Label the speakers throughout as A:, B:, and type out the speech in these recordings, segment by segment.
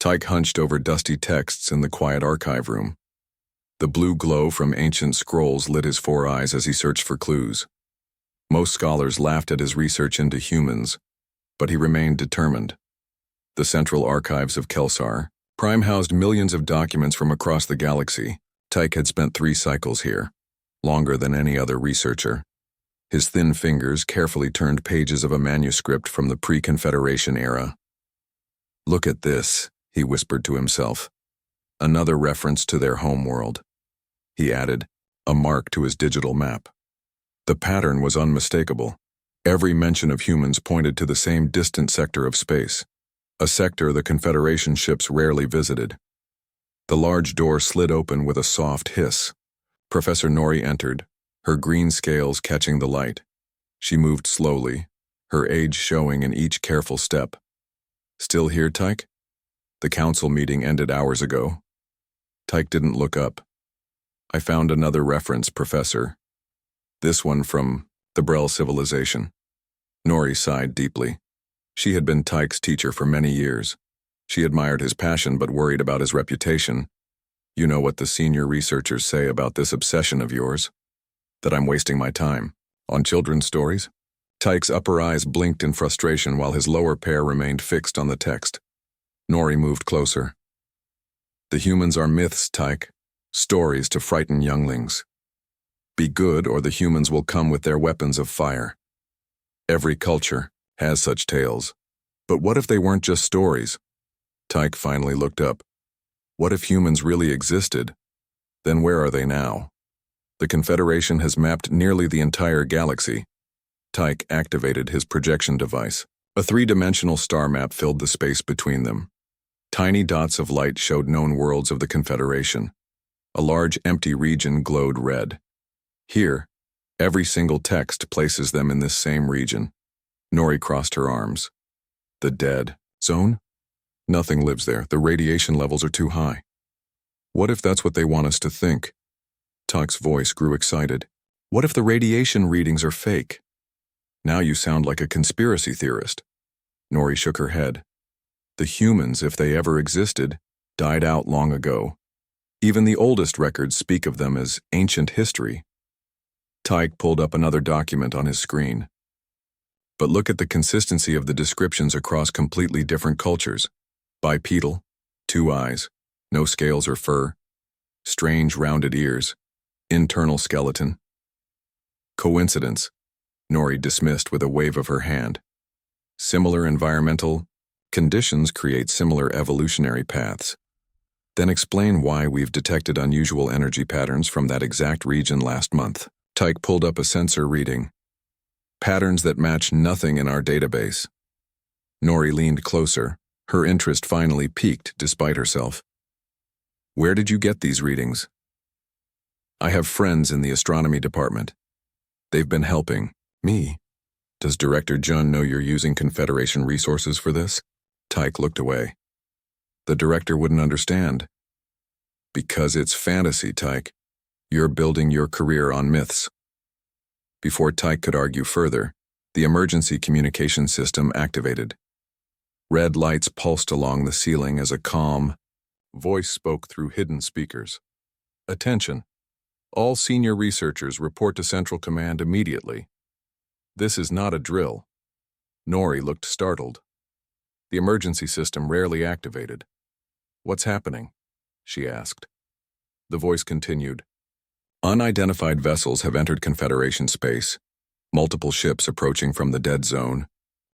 A: Tyke hunched over dusty texts in the quiet archive room. The blue glow from ancient scrolls lit his 4 eyes as he searched for clues. Most scholars laughed at his research into humans, but he remained determined. The central archives of Kelsar Prime housed millions of documents from across the galaxy. Tyke had spent 3 cycles here, longer than any other researcher. His thin fingers carefully turned pages of a manuscript from the pre-Confederation era. "Look at this," he whispered to himself. Another reference to their home world. He added, a mark to his digital map. The pattern was unmistakable. Every mention of humans pointed to the same distant sector of space, a sector the Confederation ships rarely visited. The large door slid open with a soft hiss. Professor Nori entered, her green scales catching the light. She moved slowly, her age showing in each careful step. "Still here, Tyke?" The council meeting ended hours ago. Tyke didn't look up. "I found another reference, Professor. This one from the Brel civilization." Nori sighed deeply. She had been Tyke's teacher for many years. She admired his passion but worried about his reputation. "You know what the senior researchers say about this obsession of yours? That I'm wasting my time on children's stories?" Tyke's upper eyes blinked in frustration while his lower pair remained fixed on the text. Nori moved closer. "The humans are myths, Tyke. Stories to frighten younglings. Be good or the humans will come with their weapons of fire. Every culture has such tales. But what if they weren't just stories?" Tyke finally looked up. "What if humans really existed? Then where are they now? The Confederation has mapped nearly the entire galaxy." Tyke activated his projection device. A 3-dimensional star map filled the space between them. Tiny dots of light showed known worlds of the Confederation. A large empty region glowed red. Here, every single text places them in this same region. Nori crossed her arms. "The dead zone? Nothing lives there. The radiation levels are too high." "What if that's what they want us to think?" Tyke's voice grew excited. "What if the radiation readings are fake?" "Now you sound like a conspiracy theorist." Nori shook her head. "The humans, if they ever existed, died out long ago. Even the oldest records speak of them as ancient history." Tyke pulled up another document on his screen. "But look at the consistency of the descriptions across completely different cultures. Bipedal, 2 eyes, no scales or fur, strange rounded ears, internal skeleton." "Coincidence," Nori dismissed with a wave of her hand. "Similar environmental conditions create similar evolutionary paths." "Then explain why we've detected unusual energy patterns from that exact region last month." Tyke pulled up a sensor reading. "Patterns that match nothing in our database." Nori leaned closer, her interest finally piqued despite herself. "Where did you get these readings?" "I have friends in the astronomy department. They've been helping me." "Does Director Jun know you're using Confederation resources for this?" Tyke looked away. "The director wouldn't understand." "Because it's fantasy, Tyke. You're building your career on myths." Before Tyke could argue further, the emergency communication system activated. Red lights pulsed along the ceiling as a calm voice spoke through hidden speakers. "Attention. All senior researchers report to Central Command immediately. This is not a drill." Nori looked startled. The emergency system rarely activated. "What's happening?" she asked. The voice continued. "Unidentified vessels have entered Confederation space. Multiple ships approaching from the dead zone."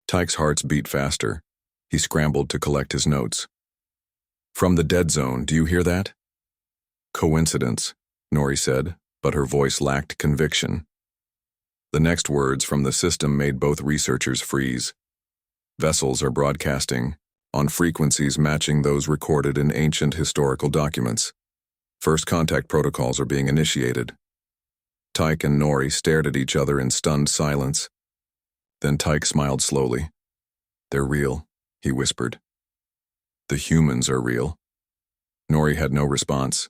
A: Tyke's heart beat faster. He scrambled to collect his notes. "From the dead zone, do you hear that?" "Coincidence," Nori said, but her voice lacked conviction. The next words from the system made both researchers freeze. "Vessels are broadcasting on frequencies matching those recorded in ancient historical documents. First contact protocols are being initiated." Tyke and Nori stared at each other in stunned silence. Then Tyke smiled slowly. "They're real," he whispered. "The humans are real." Nori had no response.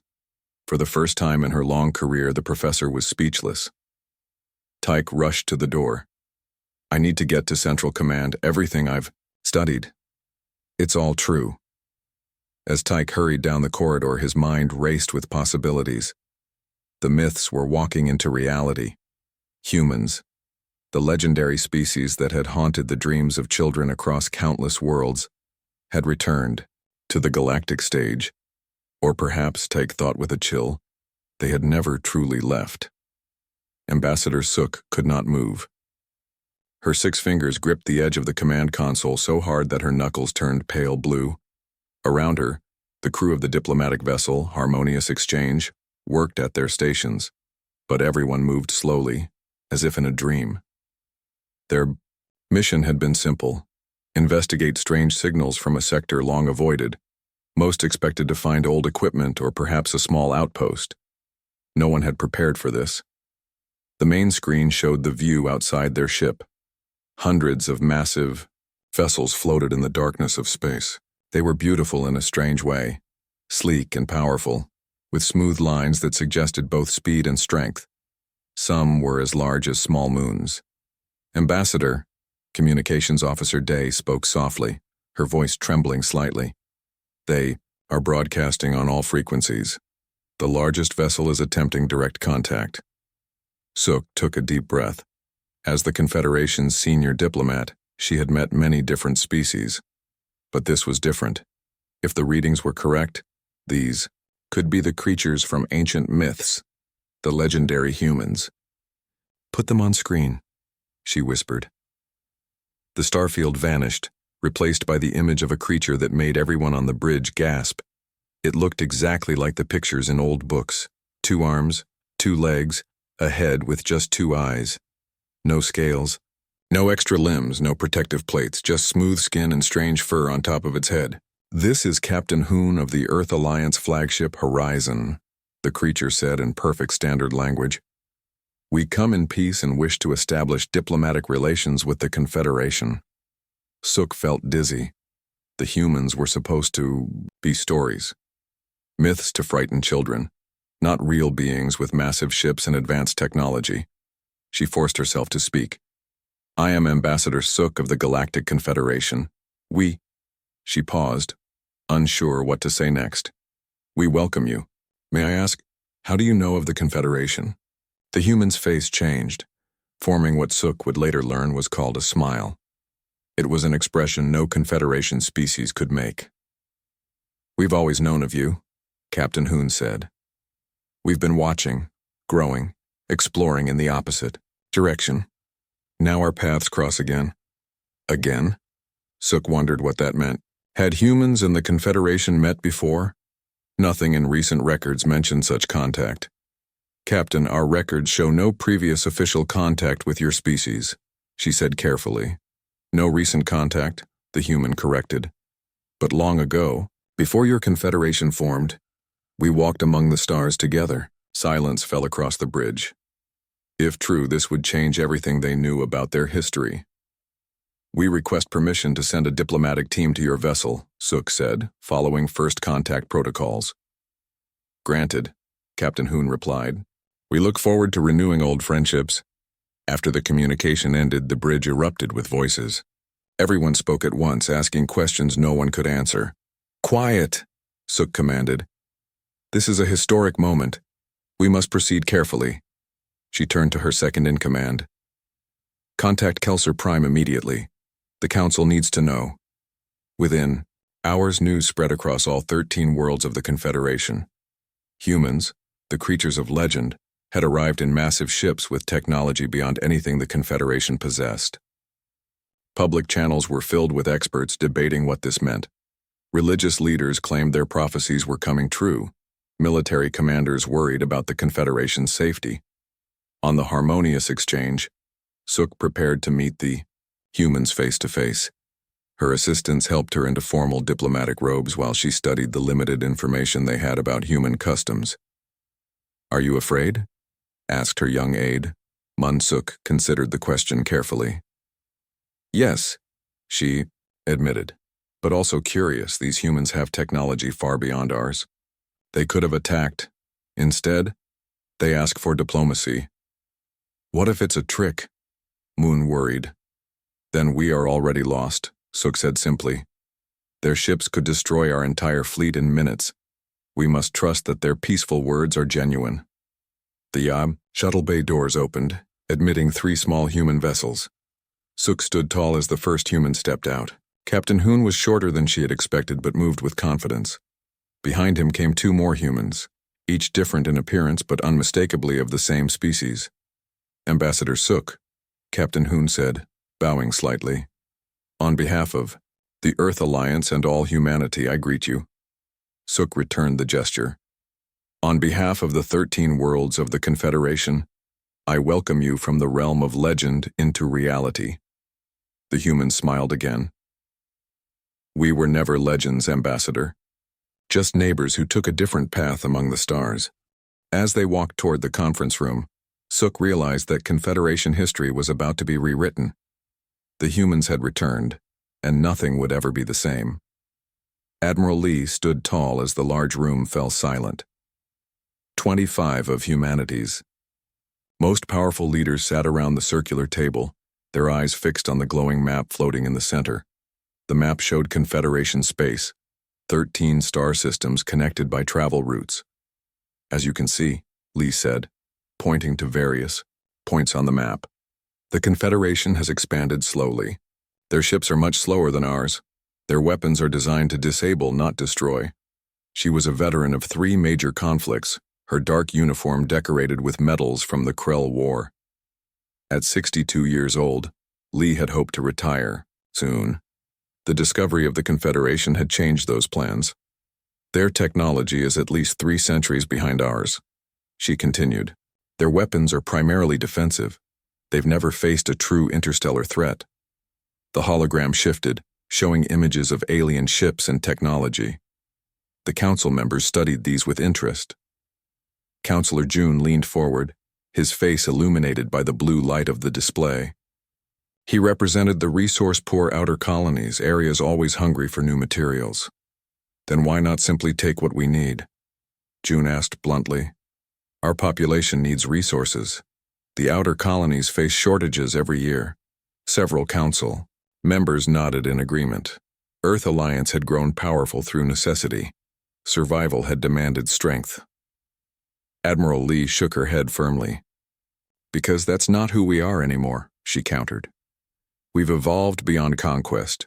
A: For the first time in her long career, the professor was speechless. Tyke rushed to the door. "I need to get to Central Command. Everything I've studied. It's all true." As Tyke hurried down the corridor, his mind raced with possibilities. The myths were walking into reality. Humans, the legendary species that had haunted the dreams of children across countless worlds, had returned to the galactic stage. Or perhaps, Tyke thought with a chill, they had never truly left. Ambassador Sook could not move. Her 6 fingers gripped the edge of the command console so hard that her knuckles turned pale blue. Around her, the crew of the diplomatic vessel, Harmonious Exchange, worked at their stations, but everyone moved slowly, as if in a dream. Their mission had been simple: investigate strange signals from a sector long avoided. Most expected to find old equipment or perhaps a small outpost. No one had prepared for this. The main screen showed the view outside their ship. Hundreds of massive vessels floated in the darkness of space. They were beautiful in a strange way, sleek and powerful, with smooth lines that suggested both speed and strength. Some were as large as small moons. Ambassador, Communications Officer Day spoke softly, her voice trembling slightly. They are broadcasting on all frequencies. The largest vessel is attempting direct contact. Sook took a deep breath. As the Confederation's senior diplomat, she had met many different species. But this was different. If the readings were correct, these could be the creatures from ancient myths, the legendary humans. "Put them on screen," she whispered. The starfield vanished, replaced by the image of a creature that made everyone on the bridge gasp. It looked exactly like the pictures in old books: 2 arms, 2 legs, a head with just 2 eyes. No scales, no extra limbs, no protective plates, just smooth skin and strange fur on top of its head. "This is Captain Hoon of the Earth Alliance flagship Horizon," the creature said in perfect standard language. "We come in peace and wish to establish diplomatic relations with the Confederation." Sook felt dizzy. The humans were supposed to be stories. Myths to frighten children, not real beings with massive ships and advanced technology. She forced herself to speak. "I am Ambassador Sook of the Galactic Confederation. She paused, unsure what to say next. "We welcome you. May I ask, how do you know of the Confederation?" The human's face changed, forming what Sook would later learn was called a smile. It was an expression no Confederation species could make. "We've always known of you," Captain Hoon said. "We've been watching, growing, exploring in the opposite direction. Now our paths cross again." Again? Sook wondered what that meant. Had humans and the Confederation met before? Nothing in recent records mentioned such contact. "Captain, our records show no previous official contact with your species," she said carefully. "No recent contact," the human corrected. "But long ago, before your Confederation formed, we walked among the stars together." Silence fell across the bridge. If true, this would change everything they knew about their history. "We request permission to send a diplomatic team to your vessel," Sook said, following first contact protocols. "Granted," Captain Hoon replied. "We look forward to renewing old friendships." After the communication ended, the bridge erupted with voices. Everyone spoke at once, asking questions no one could answer. "Quiet," Sook commanded. "This is a historic moment. We must proceed carefully." She turned to her second-in-command. "Contact Kelser Prime immediately. The Council needs to know." Within hours, news spread across all 13 worlds of the Confederation. Humans, the creatures of legend, had arrived in massive ships with technology beyond anything the Confederation possessed. Public channels were filled with experts debating what this meant. Religious leaders claimed their prophecies were coming true. Military commanders worried about the Confederation's safety. On the Harmonious Exchange, Sook prepared to meet the humans face to face. Her assistants helped her into formal diplomatic robes while she studied the limited information they had about human customs. "Are you afraid?" asked her young aide. Sook considered the question carefully. "Yes," she admitted, "but also curious. These humans have technology far beyond ours. They could have attacked. Instead, they ask for diplomacy." "What if it's a trick?" Moon worried. "Then we are already lost," Sook said simply. Their ships could destroy our entire fleet in minutes. We must trust that their peaceful words are genuine. The shuttle bay doors opened, admitting 3 small human vessels. Suk stood tall as the first human stepped out. Captain Hoon was shorter than she had expected but moved with confidence. Behind him came 2 more humans, each different in appearance but unmistakably of the same species. Ambassador Suk, Captain Hoon said, bowing slightly. On behalf of the Earth Alliance and all humanity, I greet you. Suk returned the gesture. On behalf of the 13 worlds of the Confederation, I welcome you from the realm of legend into reality. The human smiled again. We were never legends, Ambassador. Just neighbors who took a different path among the stars. As they walked toward the conference room, Suk realized that Confederation history was about to be rewritten. The humans had returned, and nothing would ever be the same. Admiral Lee stood tall as the large room fell silent. 25 of humanity's most powerful leaders sat around the circular table, their eyes fixed on the glowing map floating in the center. The map showed Confederation space, 13 star systems connected by travel routes. As you can see, Lee said, pointing to various points on the map, the Confederation has expanded slowly. Their ships are much slower than ours. Their weapons are designed to disable, not destroy. She was a veteran of 3 major conflicts, her dark uniform decorated with medals from the Krell War. At 62 years old, Lee had hoped to retire soon. The discovery of the Confederation had changed those plans. Their technology is at least 3 centuries behind ours. She continued. Their weapons are primarily defensive. They've never faced a true interstellar threat. The hologram shifted, showing images of alien ships and technology. The council members studied these with interest. Counselor June leaned forward, his face illuminated by the blue light of the display. He represented the resource-poor outer colonies, areas always hungry for new materials. Then why not simply take what we need? June asked bluntly. Our population needs resources. The outer colonies face shortages every year. Several council members nodded in agreement. Earth Alliance had grown powerful through necessity. Survival had demanded strength. Admiral Lee shook her head firmly. Because that's not who we are anymore, she countered. We've evolved beyond conquest.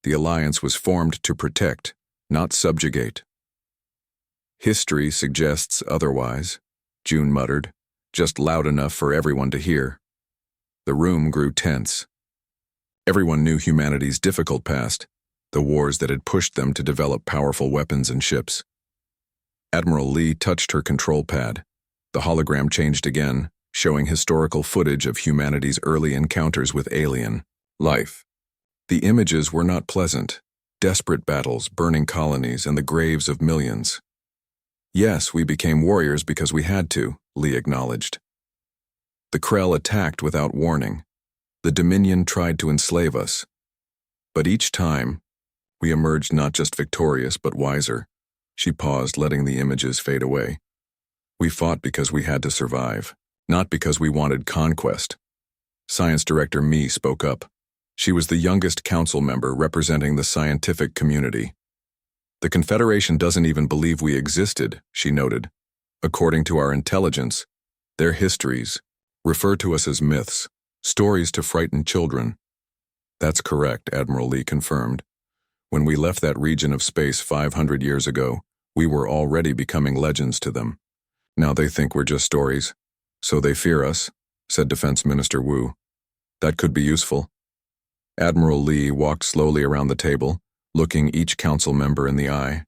A: The Alliance was formed to protect, not subjugate. History suggests otherwise, June muttered, just loud enough for everyone to hear. The room grew tense. Everyone knew humanity's difficult past, the wars that had pushed them to develop powerful weapons and ships. Admiral Lee touched her control pad. The hologram changed again, showing historical footage of humanity's early encounters with alien life. The images were not pleasant. Desperate battles, burning colonies, and the graves of millions. Yes, we became warriors because we had to, Lee acknowledged. The Krell attacked without warning. The Dominion tried to enslave us. But each time, we emerged not just victorious but wiser. She paused, letting the images fade away. We fought because we had to survive, not because we wanted conquest. Science Director Mi spoke up. She was the youngest council member representing the scientific community. The Confederation doesn't even believe we existed, she noted. According to our intelligence, their histories refer to us as myths, stories to frighten children. That's correct, Admiral Lee confirmed. When we left that region of space 500 years ago, we were already becoming legends to them. Now they think we're just stories. So they fear us, said Defense Minister Wu. That could be useful. Admiral Lee walked slowly around the table, looking each council member in the eye.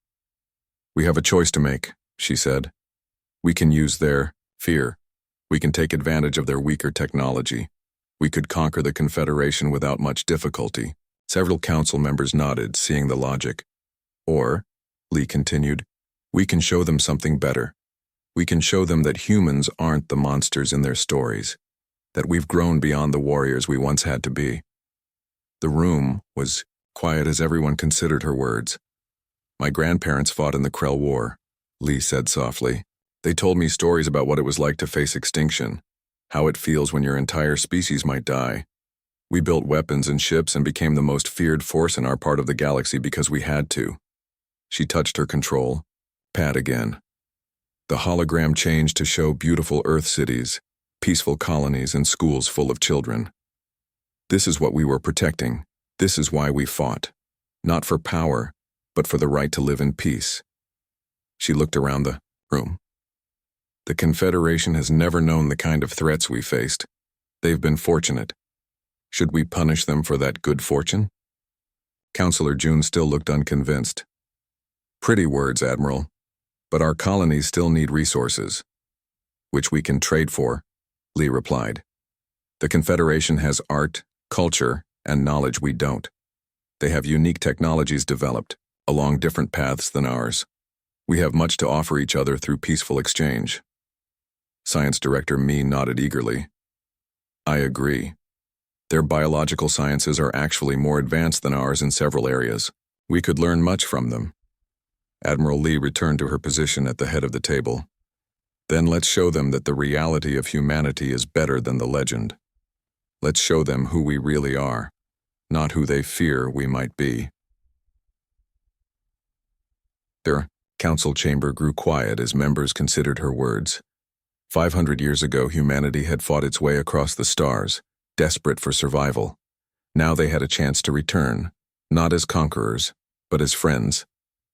A: We have a choice to make, she said. We can use their fear. We can take advantage of their weaker technology. We could conquer the Confederation without much difficulty. Several council members nodded, seeing the logic. Or, Lee continued, we can show them something better. We can show them that humans aren't the monsters in their stories, that we've grown beyond the warriors we once had to be. The room was quiet as everyone considered her words. My grandparents fought in the Krell War, Lee said softly. They told me stories about what it was like to face extinction, how it feels when your entire species might die. We built weapons and ships and became the most feared force in our part of the galaxy because we had to. She touched her control pad again. The hologram changed to show beautiful Earth cities, peaceful colonies, and schools full of children. This is what we were protecting. This is why we fought. Not for power, but for the right to live in peace. She looked around the room. The Confederation has never known the kind of threats we faced. They've been fortunate. Should we punish them for that good fortune? Counselor June still looked unconvinced. Pretty words, Admiral. But our colonies still need resources. Which we can trade for, Lee replied. The Confederation has art, culture, and knowledge we don't. They have unique technologies developed, along different paths than ours. We have much to offer each other through peaceful exchange. Science Director Me nodded eagerly. I agree. Their biological sciences are actually more advanced than ours in several areas. We could learn much from them. Admiral Lee returned to her position at the head of the table. Then let's show them that the reality of humanity is better than the legend. Let's show them who we really are, not who they fear we might be. Their council chamber grew quiet as members considered her words. 500 years ago, humanity had fought its way across the stars, desperate for survival. Now they had a chance to return, not as conquerors, but as friends.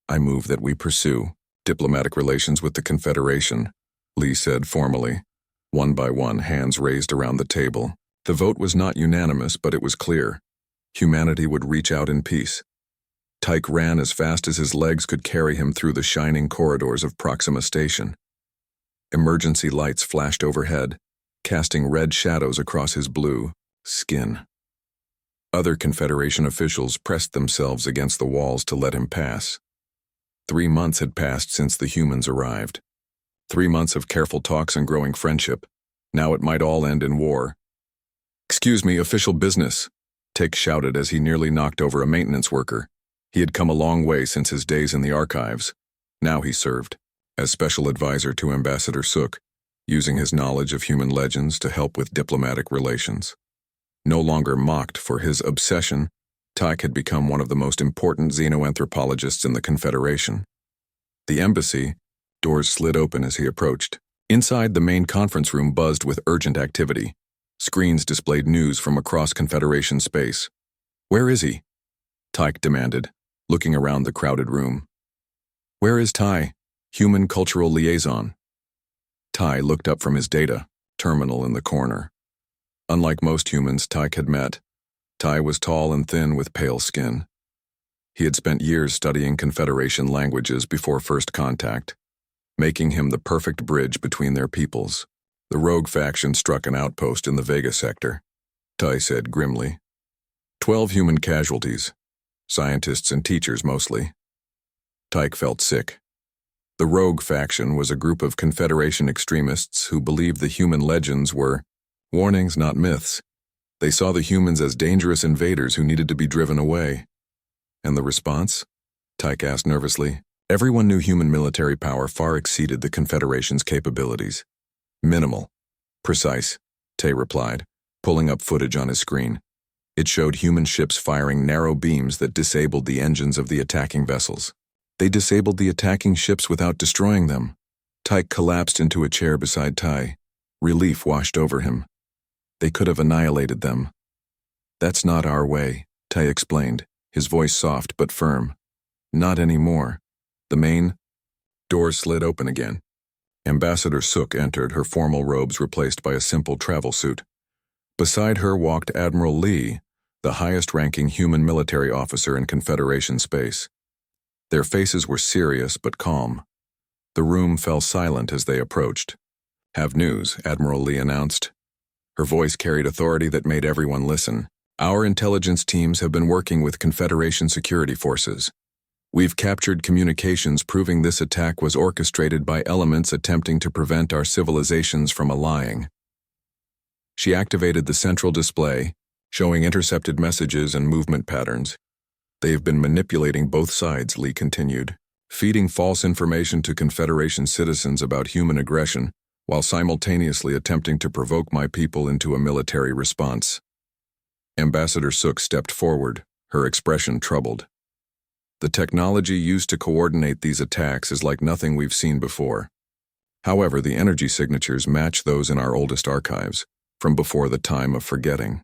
A: I move that we pursue diplomatic relations with the Confederation, Lee said formally. One by one, hands raised around the table. The vote was not unanimous, but it was clear. Humanity would reach out in peace. Tyke ran as fast as his legs could carry him through the shining corridors of Proxima Station. Emergency lights flashed overhead, casting red shadows across his blue skin. Other Confederation officials pressed themselves against the walls to let him pass. 3 months had passed since the humans arrived. 3 months of careful talks and growing friendship. Now it might all end in war. Excuse me, official business, Tyke shouted as he nearly knocked over a maintenance worker. He had come a long way since his days in the archives. Now he served as special advisor to Ambassador Sook, using his knowledge of human legends to help with diplomatic relations. No longer mocked for his obsession, Tyke had become one of the most important xenoanthropologists in the Confederation. The embassy, doors slid open as he approached. Inside, the main conference room buzzed with urgent activity. Screens displayed news from across Confederation space. Where is he? Tyke demanded, looking around the crowded room. Where is Ty, Human Cultural Liaison? Ty looked up from his data terminal in the corner. Unlike most humans Tyke had met, Ty was tall and thin with pale skin. He had spent years studying Confederation languages before first contact, making him the perfect bridge between their peoples. The rogue faction struck an outpost in the Vega sector, Ty said grimly. 12 human casualties, scientists and teachers mostly. Tyke felt sick. The rogue faction was a group of Confederation extremists who believed the human legends were warnings, not myths. They saw the humans as dangerous invaders who needed to be driven away. And the response? Tyke asked nervously. Everyone knew human military power far exceeded the Confederation's capabilities. Minimal. Precise, Tay replied, pulling up footage on his screen. It showed human ships firing narrow beams that disabled the engines of the attacking vessels. They disabled the attacking ships without destroying them. Tyke collapsed into a chair beside Ty. Relief washed over him. They could have annihilated them. That's not our way, Ty explained, his voice soft but firm. Not anymore. The main door slid open again. Ambassador Sook entered, her formal robes replaced by a simple travel suit. Beside her walked Admiral Lee, the highest-ranking human military officer in Confederation space. Their faces were serious but calm. The room fell silent as they approached. Have news, Admiral Lee announced. Her voice carried authority that made everyone listen. Our intelligence teams have been working with Confederation security forces. We've captured communications proving this attack was orchestrated by elements attempting to prevent our civilizations from allying. She activated the central display, showing intercepted messages and movement patterns. They've been manipulating both sides, Lee continued, feeding false information to Confederation citizens about human aggression, while simultaneously attempting to provoke my people into a military response. Ambassador Sook stepped forward, her expression troubled. The technology used to coordinate these attacks is like nothing we've seen before. However, the energy signatures match those in our oldest archives, from before the time of forgetting.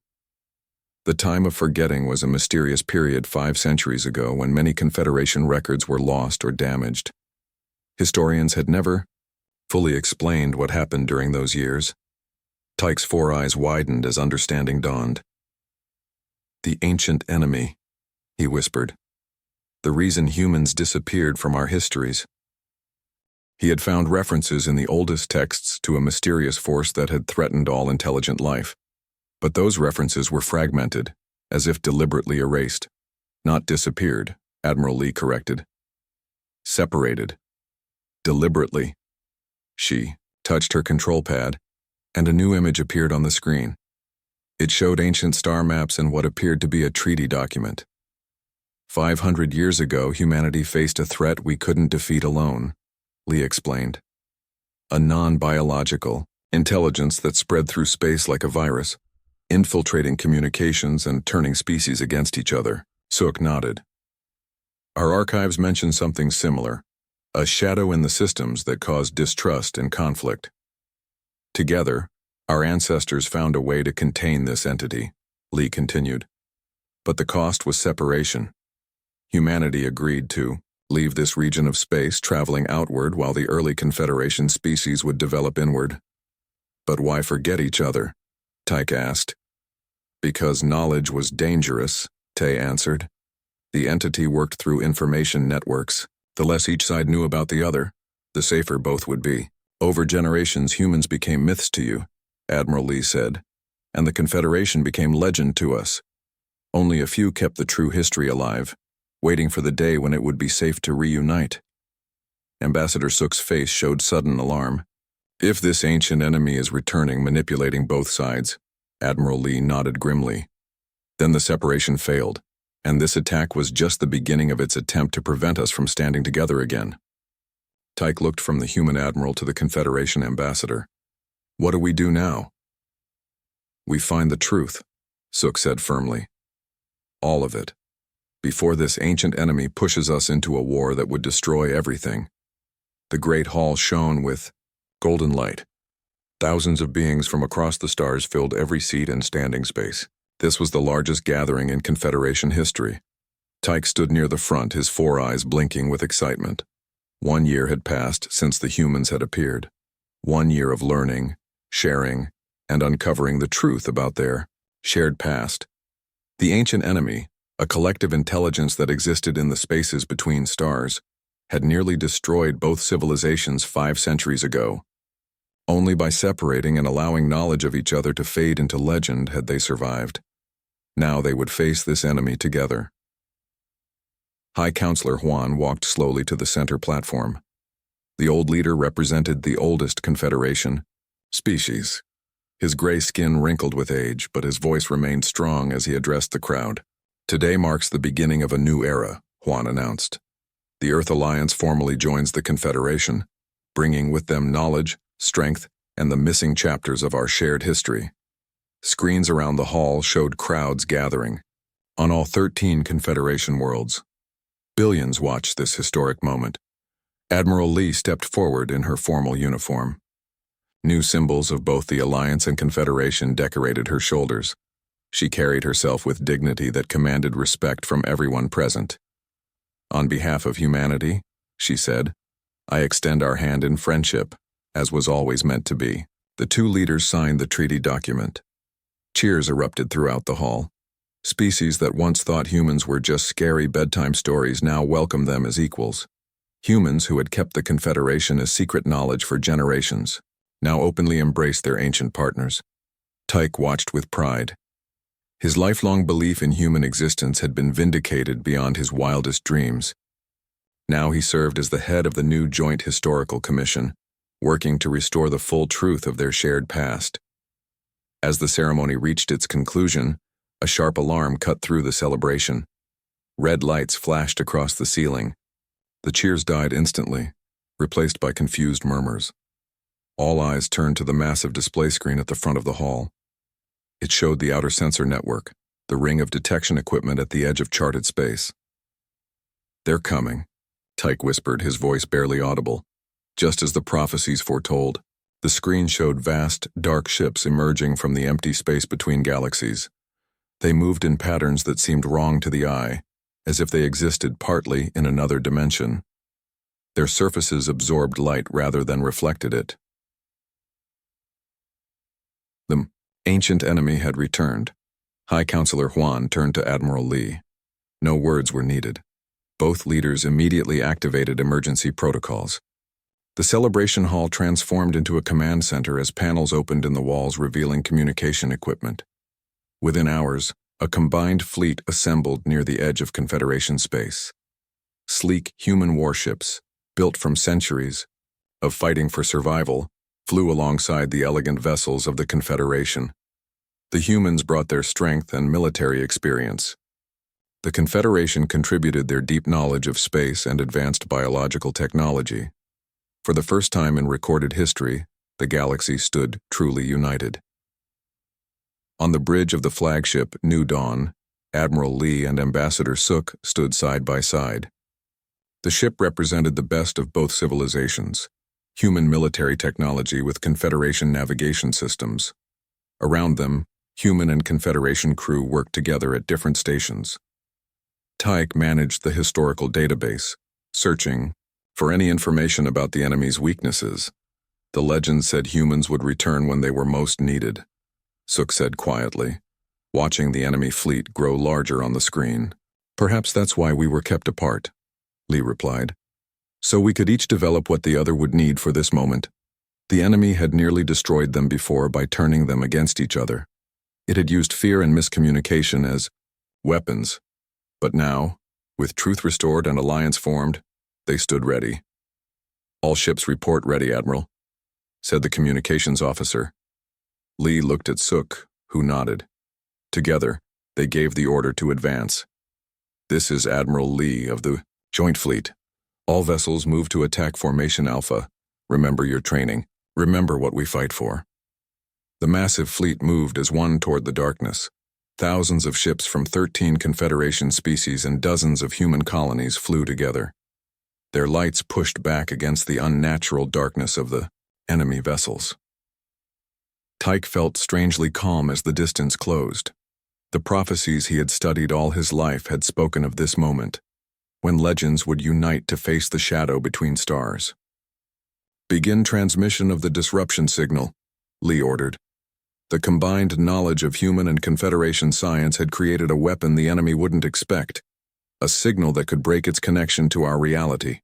A: The time of forgetting was a mysterious period 5 centuries ago when many Confederation records were lost or damaged. Historians had never fully explained what happened during those years. Tyke's 4 eyes widened as understanding dawned. "The ancient enemy," he whispered. "The reason humans disappeared from our histories." He had found references in the oldest texts to a mysterious force that had threatened all intelligent life. But those references were fragmented, as if deliberately erased. Not disappeared, Admiral Lee corrected. Separated. Deliberately. She touched her control pad, and a new image appeared on the screen. It showed ancient star maps and what appeared to be a treaty document. 500 years ago, humanity faced a threat we couldn't defeat alone, Lee explained. A non-biological intelligence that spread through space like a virus, infiltrating communications and turning species against each other. Sook nodded. Our archives mention something similar, a shadow in the systems that caused distrust and conflict. Together, our ancestors found a way to contain this entity, Lee continued. But the cost was separation. Humanity agreed to leave this region of space, traveling outward while the early Confederation species would develop inward. But why forget each other? Tyke asked. Because knowledge was dangerous, Tay answered. The entity worked through information networks. The less each side knew about the other, the safer both would be. Over generations, humans became myths to you, Admiral Lee said, and the Confederation became legend to us. Only a few kept the true history alive, waiting for the day when it would be safe to reunite. Ambassador Sook's face showed sudden alarm. If this ancient enemy is returning, manipulating both sides, Admiral Lee nodded grimly. Then the separation failed, and this attack was just the beginning of its attempt to prevent us from standing together again. Tyke looked from the human admiral to the Confederation ambassador. What do we do now? We find the truth, Sook said firmly. All of it. Before this ancient enemy pushes us into a war that would destroy everything. The Great Hall shone with golden light. Thousands of beings from across the stars filled every seat and standing space. This was the largest gathering in Confederation history. Tyke stood near the front, his 4 eyes blinking with excitement. 1 year had passed since the humans had appeared. 1 year of learning, sharing, and uncovering the truth about their shared past. The ancient enemy, a collective intelligence that existed in the spaces between stars, had nearly destroyed both civilizations 5 centuries ago. Only by separating and allowing knowledge of each other to fade into legend had they survived. Now they would face this enemy together. High Counselor Huan walked slowly to the center platform. The old leader represented the oldest Confederation species. His gray skin wrinkled with age, but his voice remained strong as he addressed the crowd. Today marks the beginning of a new era, Huan announced. The Earth Alliance formally joins the Confederation, bringing with them knowledge, strength, and the missing chapters of our shared history. Screens around the hall showed crowds gathering, on all 13 Confederation worlds. Billions watched this historic moment. Admiral Lee stepped forward in her formal uniform. New symbols of both the Alliance and Confederation decorated her shoulders. She carried herself with dignity that commanded respect from everyone present. On behalf of humanity, she said, I extend our hand in friendship, as was always meant to be. The 2 leaders signed the treaty document. Cheers erupted throughout the hall. Species that once thought humans were just scary bedtime stories now welcomed them as equals. Humans who had kept the Confederation as secret knowledge for generations now openly embraced their ancient partners. Tyke watched with pride. His lifelong belief in human existence had been vindicated beyond his wildest dreams. Now he served as the head of the new Joint Historical Commission, working to restore the full truth of their shared past. As the ceremony reached its conclusion, a sharp alarm cut through the celebration. Red lights flashed across the ceiling. The cheers died instantly, replaced by confused murmurs. All eyes turned to the massive display screen at the front of the hall. It showed the outer sensor network, the ring of detection equipment at the edge of charted space. "They're coming," Tyke whispered, his voice barely audible. Just as the prophecies foretold, the screen showed vast, dark ships emerging from the empty space between galaxies. They moved in patterns that seemed wrong to the eye, as if they existed partly in another dimension. Their surfaces absorbed light rather than reflected it. The ancient enemy had returned. High Counselor Huan turned to Admiral Li. No words were needed. Both leaders immediately activated emergency protocols. The celebration hall transformed into a command center as panels opened in the walls revealing communication equipment. Within hours, a combined fleet assembled near the edge of Confederation space. Sleek human warships, built from centuries of fighting for survival, flew alongside the elegant vessels of the Confederation. The humans brought their strength and military experience. The Confederation contributed their deep knowledge of space and advanced biological technology. For the first time in recorded history, the galaxy stood truly united. On the bridge of the flagship New Dawn, Admiral Li and Ambassador Suk stood side by side. The ship represented the best of both civilizations, human military technology with Confederation navigation systems. Around them, human and Confederation crew worked together at different stations. Tyke managed the historical database, searching for any information about the enemy's weaknesses. The legend said humans would return when they were most needed, Suk said quietly, watching the enemy fleet grow larger on the screen. "Perhaps that's why we were kept apart," Li replied. "So we could each develop what the other would need for this moment." The enemy had nearly destroyed them before by turning them against each other. It had used fear and miscommunication as weapons. But now, with truth restored and alliance formed, they stood ready. "All ships report ready, Admiral," said the communications officer. Li looked at Suk, who nodded. Together, they gave the order to advance. "This is Admiral Li of the Joint Fleet. All vessels move to attack Formation Alpha. Remember your training. Remember what we fight for." The massive fleet moved as one toward the darkness. Thousands of ships from 13 Confederation species and dozens of human colonies flew together. Their lights pushed back against the unnatural darkness of the enemy vessels. Tyke felt strangely calm as the distance closed. The prophecies he had studied all his life had spoken of this moment, when legends would unite to face the shadow between stars. "Begin transmission of the disruption signal," Li ordered. The combined knowledge of human and Confederation science had created a weapon the enemy wouldn't expect, a signal that could break its connection to our reality.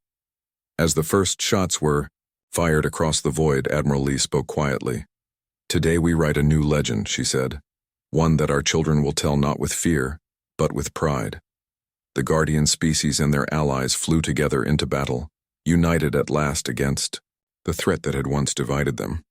A: As the first shots were fired across the void, Admiral Li spoke quietly. "Today we write a new legend," she said, "one that our children will tell not with fear, but with pride." The guardian species and their allies flew together into battle, united at last against the threat that had once divided them.